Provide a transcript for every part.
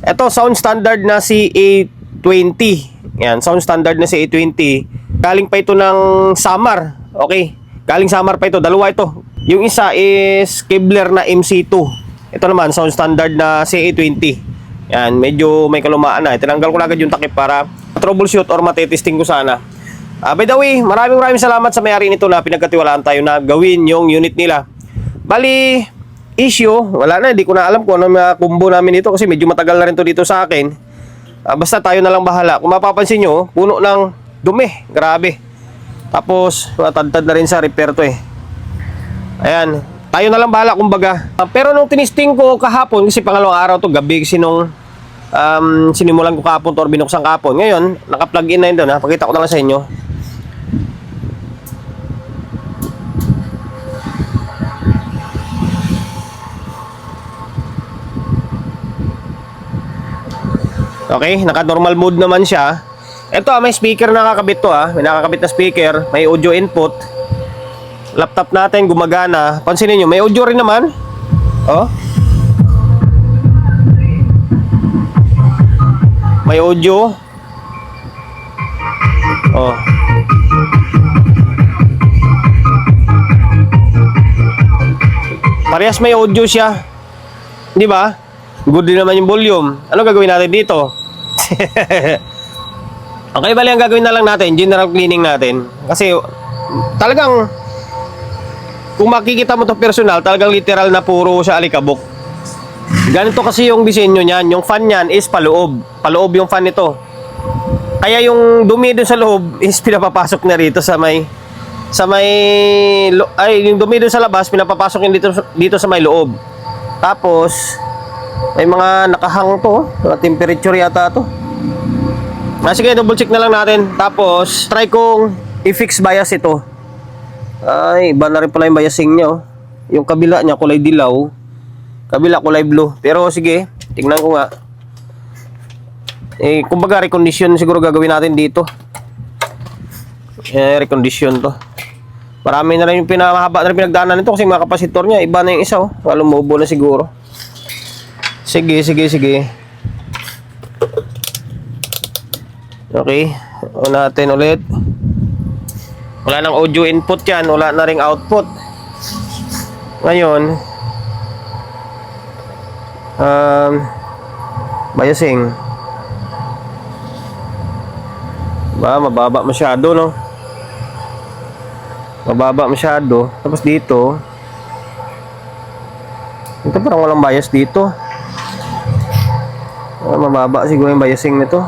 Ito, sound standard na CA20. Yan, sound standard na CA20. Galing pa ito ng Samar. Okay, galing Samar pa ito. Dalawa ito. Yung isa is Kevlar na MC2. Ito naman, sound standard na CA20. Yan, medyo may kalumaan na. Tinanggal ko na agad yung takip para troubleshoot or matetesting ko sana. By the way, maraming salamat sa may-ari nito na pinagkatiwalaan tayo na gawin yung unit nila. Bali, issue, wala na, hindi ko na alam kung ano mga combo namin dito kasi medyo matagal na rin to dito sa akin. Basta tayo na lang bahala. Kung mapapansin nyo, puno ng dumi, grabe. Tapos, matadtad na rin sa repair to eh. Ayan, tayo na lang bahala kumbaga. Pero nung tinisting ko kahapon, kasi pangalawang araw to, gabi kasi nung sinimulan ko kahapon to or binuksan kahapon. Ngayon, naka-plug in na yun doon ha. Pakita ko na lang sa inyo. Okay, naka-normal mode naman siya. Ito may speaker na nakakabit to May nakakabit na speaker, may audio input. Laptop natin gumagana. Pansinin niyo, may audio rin naman. Oh. May audio. Oh. Parehas may audio siya. Di ba? Good din naman yung volume. Ano gagawin natin dito? Okay, bali ang gagawin na lang natin, general cleaning natin. Kasi talagang kung makikita mo to personal, talagang literal na puro sa alikabok. Ganito kasi yung disenyo niyan. Yung fan niyan is paloob. Paloob yung fan nito. Kaya yung dumi doon sa loob is pinapapasok na rito sa may yung dumi doon sa labas pinapapasok yun dito sa may loob. Tapos may mga nakahang to, mga temperature yata to. Sige, double check na lang natin. Tapos try kong i-fix bias ito. Ay, iba na rin pala yung biasing niya Yung kabila niya kulay dilaw, kabila kulay blue. Pero sige, tingnan ko nga. Kumbaga recondition siguro gagawin natin dito. Recondition to. Marami na rin yung pinamahaba na rin pinagdaanan nito kasi mga kapasitor niya, iba na yung isa Lumobo na siguro. Sige. Okay, natin ulit. Wala nang audio input yan, wala na ring output. Ngayon, biasing. Mababa masyado, no? Mababa masyado. Tapos dito, ito parang walang bias dito. Mababa siguro yung biasing nito.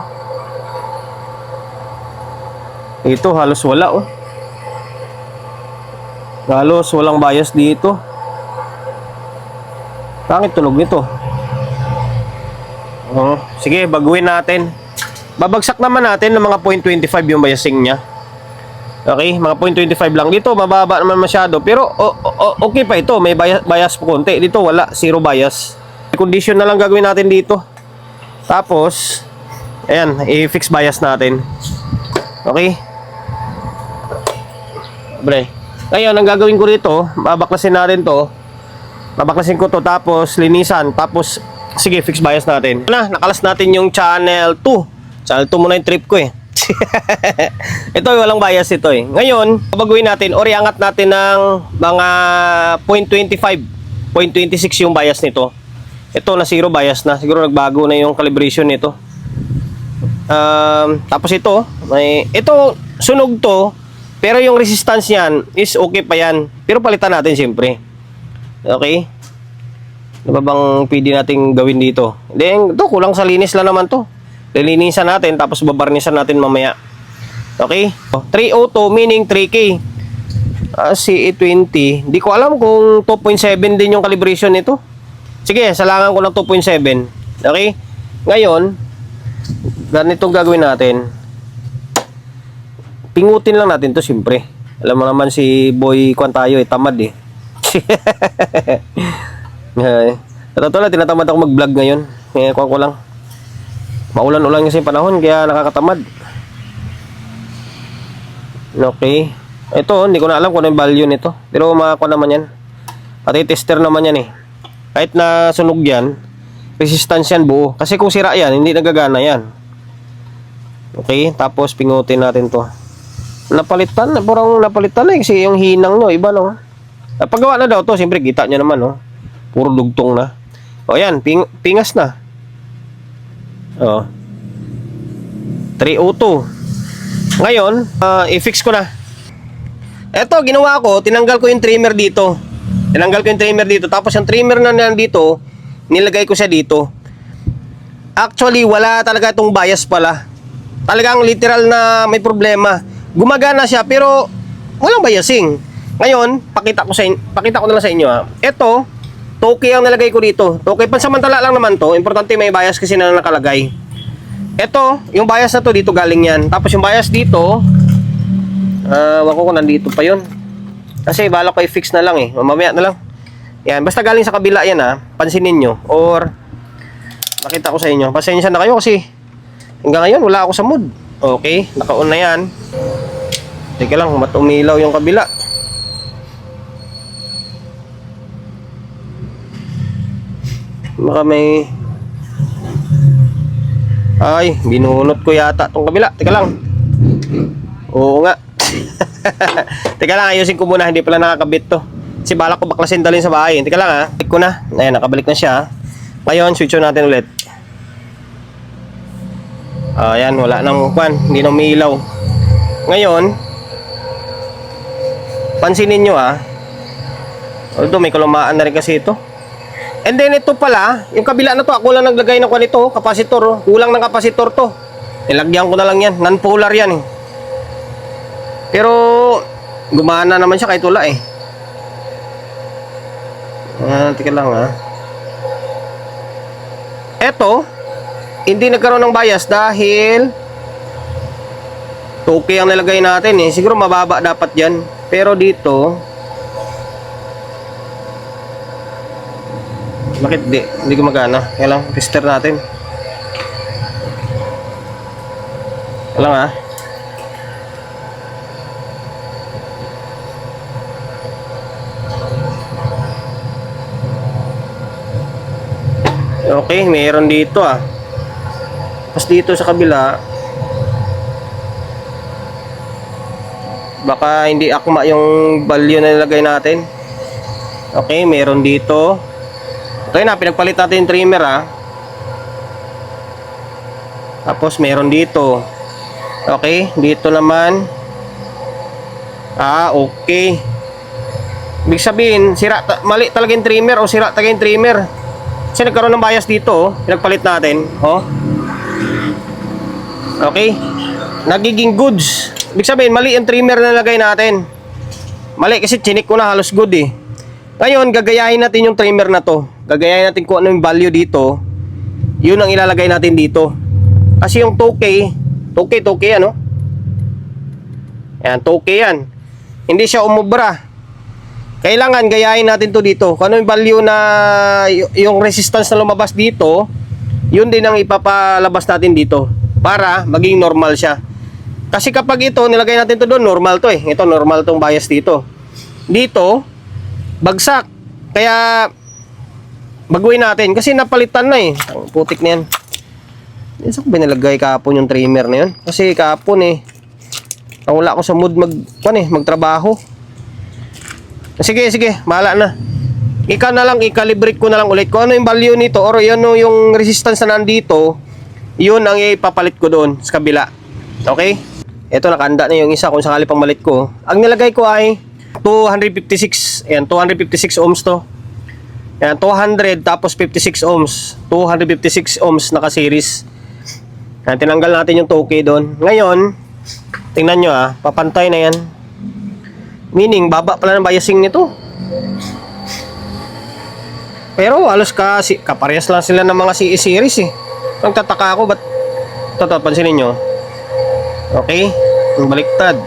Ito halos wala halos walang bias dito. Pangit tunog nito. Sige, baguhin natin. Babagsak naman natin ng mga 0.25 yung biasing niya. Okay, mga 0.25 lang. Dito mababa naman masyado. Pero okay pa ito. May bias po konti. Dito wala, zero bias. Condition na lang gagawin natin dito. Tapos ayan, i-fix bias natin. Okay. Bre. Ngayon, ang gagawin ko dito, babaklasin natin to. Babaklasin ko to, tapos linisan. Tapos, sige, fix bias natin. Nakalas natin yung channel 2. Channel 2 muna yung trip ko Ito, walang bias ito Ngayon, babaguhin natin or iangat natin ng mga 0.25, 0.26 yung bias nito. Ito, na zero bias na. Siguro nagbago na yung calibration nito. Tapos ito, sunog to. Pero yung resistance niyan is okay pa yan. Pero palitan natin siyempre. Okay? Ano ba bang pwede natin gawin dito? Then, ito, kulang sa linis lang naman to. Lilinisan natin, tapos babarnisan natin mamaya. Okay? 302 meaning 3K. CA20. Hindi ko alam kung 2.7 din yung calibration nito. Sige, salangan ko ng 2.7. Okay? Ngayon, ganitong gagawin natin. Pingutin lang natin to siyempre. Alam mo naman si Boy Kwan tayo tamad Totoo lang, tinatamad ako mag-vlog ngayon. Kwan ko lang. Maulan-ulan kasi yung panahon, kaya nakakatamad. Okay. Ito, hindi ko na alam kung ano yung value nito. Pero makakuha naman yan. Pati tester naman yan Kahit na sunog yan, resistance yan buo. Kasi kung sira yan, hindi nagagana yan. Okay, tapos pingutin natin to. Napalitan, parang napalitan na kasi yung hinang no, iba no. Paggawa na daw to, siyempre kita nyo naman no. Puro dugtong na. O yan, pingas na. O. 302. Ngayon, i-fix ko na. Eto, ginawa ko, tinanggal ko yung trimmer dito. Tapos yung trimmer na nandito, nilagay ko siya dito. Actually, wala talaga itong bias pala. Talagang literal na may problema. Gumagana siya, pero walang biasing. Ngayon, pakita ko na lang sa inyo ha. Ito, toke ang nalagay ko dito. Toke, pansamantala lang naman to. Importante may bias kasi na nakalagay. Ito, yung bias na to, dito galing yan. Tapos yung bias dito, wako ko nandito pa yun. Kasi bala ko i-fix na lang eh. Mamaya na lang. Yan, basta galing sa kabila yan ha. Pansinin nyo. Or, nakita ko sa inyo. Pasensya na kayo kasi hanggang ngayon wala ako sa mood. Okay, naka-on na yan. Teka lang, matumilaw yung kabila. Baka may... Ay, binunot ko yata itong kabila. Teka lang. Oo nga. Teka lang, ayusin ko muna. Hindi pala nakakabit to. Kasi balak ko baklasin dalhin sa bahay. Teka lang ha. Balik ko na. Ayan, nakabalik na siya. Ngayon, switch on natin ulit. Ayan, wala nang kwan. Hindi nang umiilaw. Ngayon, pansinin nyo ha. Although may kalumaan na rin kasi ito. And then ito pala, yung kabila na to, ako lang naglagay ng kwan ito, kapasitor. Kulang ng kapasitor to. Nilagyan ko na lang yan. Non-polar yan eh. Pero, gumana naman siya kahit wala eh. Tika lang ha. Eto, hindi nagkaroon ng bias dahil toke ang nilagay natin eh. Siguro mababa dapat yan. Pero dito, bakit hindi gumagana? Kaya lang, tester natin. Kaya lang ha. Okay, mayroon dito ah. Tapos dito sa kabila, baka hindi akma yung value na nilagay natin. Okay, mayroon dito. Okay na, pinagpalit natin yung trimmer ah. Tapos mayroon dito. Okay, dito naman. Okay. Ibig sabihin, mali talaga yung trimmer o sira talaga yung trimmer. Kasi nagkaroon ng bias dito oh. Pinagpalit natin. Oh. Okay. Nagiging goods. Ibig sabihin, mali yung trimmer na nilagay natin. Mali kasi chinik ko na halos good eh. Ngayon, gagayahin natin yung trimmer na to. Gagayahin natin kung ano yung value dito. Yun ang ilalagay natin dito. Kasi yung toke ano? Ayan, toke yan. Hindi siya umubra. Kailangan gayahin natin to dito. Kung ano yung value na yung resistance na lumabas dito, yun din ang ipapalabas natin dito para maging normal siya. Kasi kapag ito, nilagay natin to doon, normal to eh. Ito, normal tong bias dito. Dito, bagsak. Kaya, baguhin natin. Kasi napalitan na eh. Ang putik na yan. Saan ko ba nilagay kahapon yung trimmer na yun? Kasi kahapon eh, wala ako sa mood magtrabaho. Sige, mahala na. Na lang, i-calibrate ko na lang ulit. Kung ano yung value nito, or yun yung resistance na nandito, yun ang ipapalit ko doon sa kabila. Okay? Ito, nakanda na yung isa kung sakali pang malit ko. Ang nilagay ko ay 256. Ayan, 256 ohms to. Ayan, 200 tapos 56 ohms. 256 ohms naka-series. Ayan, tinanggal natin yung toke doon. Ngayon, tingnan nyo papantay na yan. Meaning, baba pala ng biasing nito. Pero halos kaparehas lang sila ng mga CE series eh. Nagtataka ako, ba't ito, pansinin nyo. Okay, yung baliktad.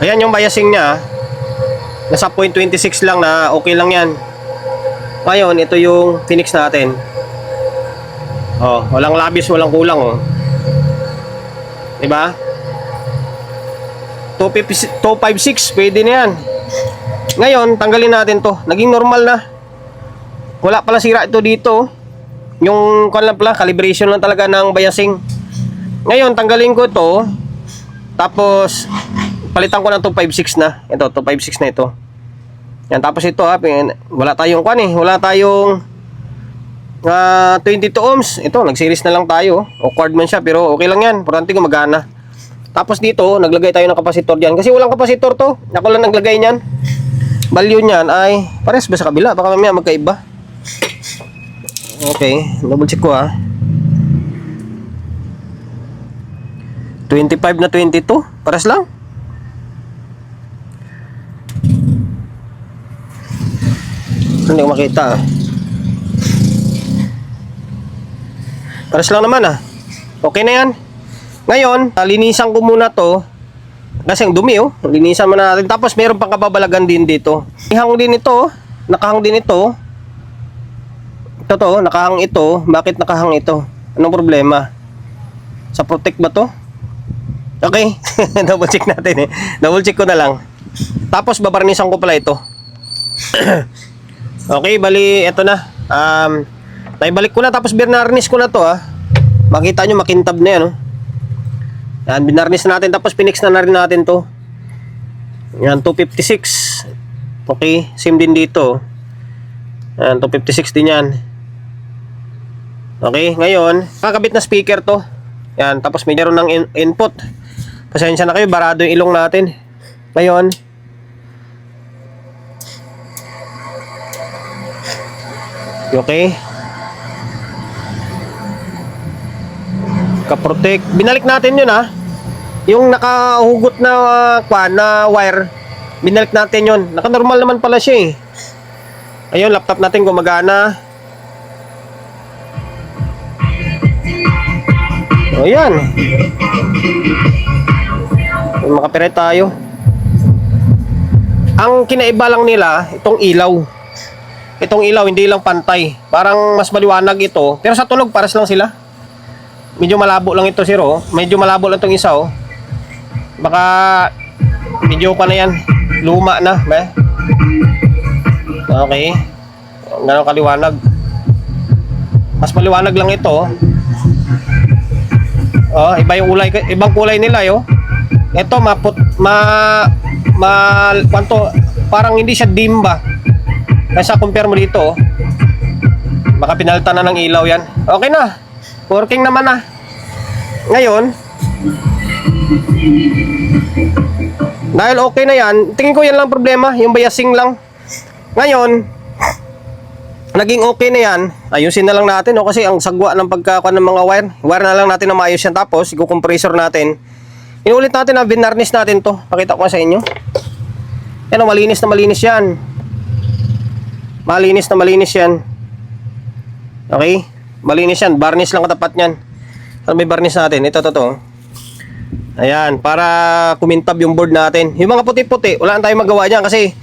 Ayan yung biasing niya. Nasa 0.26 lang na okay lang yan. Ngayon, ito yung Phoenix natin. Walang labis, walang kulang diba? 256, pwede na yan. Ngayon, tanggalin natin to. Naging normal na. wala pala sira ito dito. Yung kung lang pala, calibration lang talaga ng biasing. Ngayon, tanggalin ko to. Tapos, palitan ko ng 256 na. Ito, 256 na ito. Yan, tapos ito wala tayong wala tayong 22 ohms. Ito, nag-series na lang tayo. Awkward man siya, pero okay lang yan. Importante gumagana. Tapos dito, naglagay tayo ng kapasitor dyan. Kasi walang kapasitor to. Ako lang naglagay niyan. Value niyan ay, pares ba sa kabila? Baka mamaya magkaiba. Okay, double check ko 25 na 22, pares lang. Hindi ko makita pares lang naman Okay na yan. Ngayon, linisan ko muna to. Kasi ang dumi linisan muna natin. Tapos meron pang kababalagan din dito. Ihang din ito, nakahang din ito. Ito nakahang ito. Bakit nakahang ito? Anong problema? Sa protect ba to? Okay, double check natin Double check ko na lang. Tapos babarnisan ko pala ito. Okay, bali ito na. Naibalik ko na tapos binarnish ko na to Makita nyo makintab na yan Yan, binarnish na natin tapos pinix na rin natin to. Yan, 256. Okay, same din dito. Yan, 256 din yan. Okay, ngayon, kakabit na speaker to. Yan, tapos may meron ng input. Pasensya na kayo, barado yung ilong natin. Ngayon, okay. Ka-protect. Binalik natin yun Yung nakahugot na na wire. Binalik natin yun. Naka-normal naman pala siya Ayun, laptop natin gumagana. O yan. Makapirate tayo. Ang kinaiba lang nila, itong ilaw. Itong ilaw, hindi lang pantay. Parang mas maliwanag ito. Pero sa tunog, pares lang sila. Medyo malabo lang ito, sir. Medyo malabo lang itong isa. Baka medyo pa na yan. Luma na. Okay. Ganun kaliwanag. Mas maliwanag lang ito. Iba yung kulay, ibang kulay nila Ito kwanto, parang hindi siya dim ba. Kaya compare mo dito baka pinalitan na ng ilaw yan. Okay na. Working naman Ngayon, dahil okay na yan, tingin ko yan lang problema, yung biasing lang. Ngayon, naging okay na yan, ayusin na lang natin kasi ang sagwa ng pagkakuha ng mga wire na lang natin na maayos yan. Tapos i-compressor natin, inulit natin binarnish natin to. Pakita ko sa inyo yan malinis na malinis yan. Malinis na malinis yan. Okay, malinis yan, varnish lang katapat yan. Ano may varnish natin? Ito ayan, para kumintab yung board natin. Yung mga puti-puti, wala na tayong magawa dyan kasi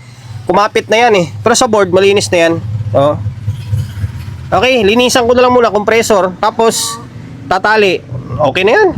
kumapit na yan pero sa board, malinis na yan. Okay, linisan ko na lang muna compressor, tapos tatali. Okay na yan.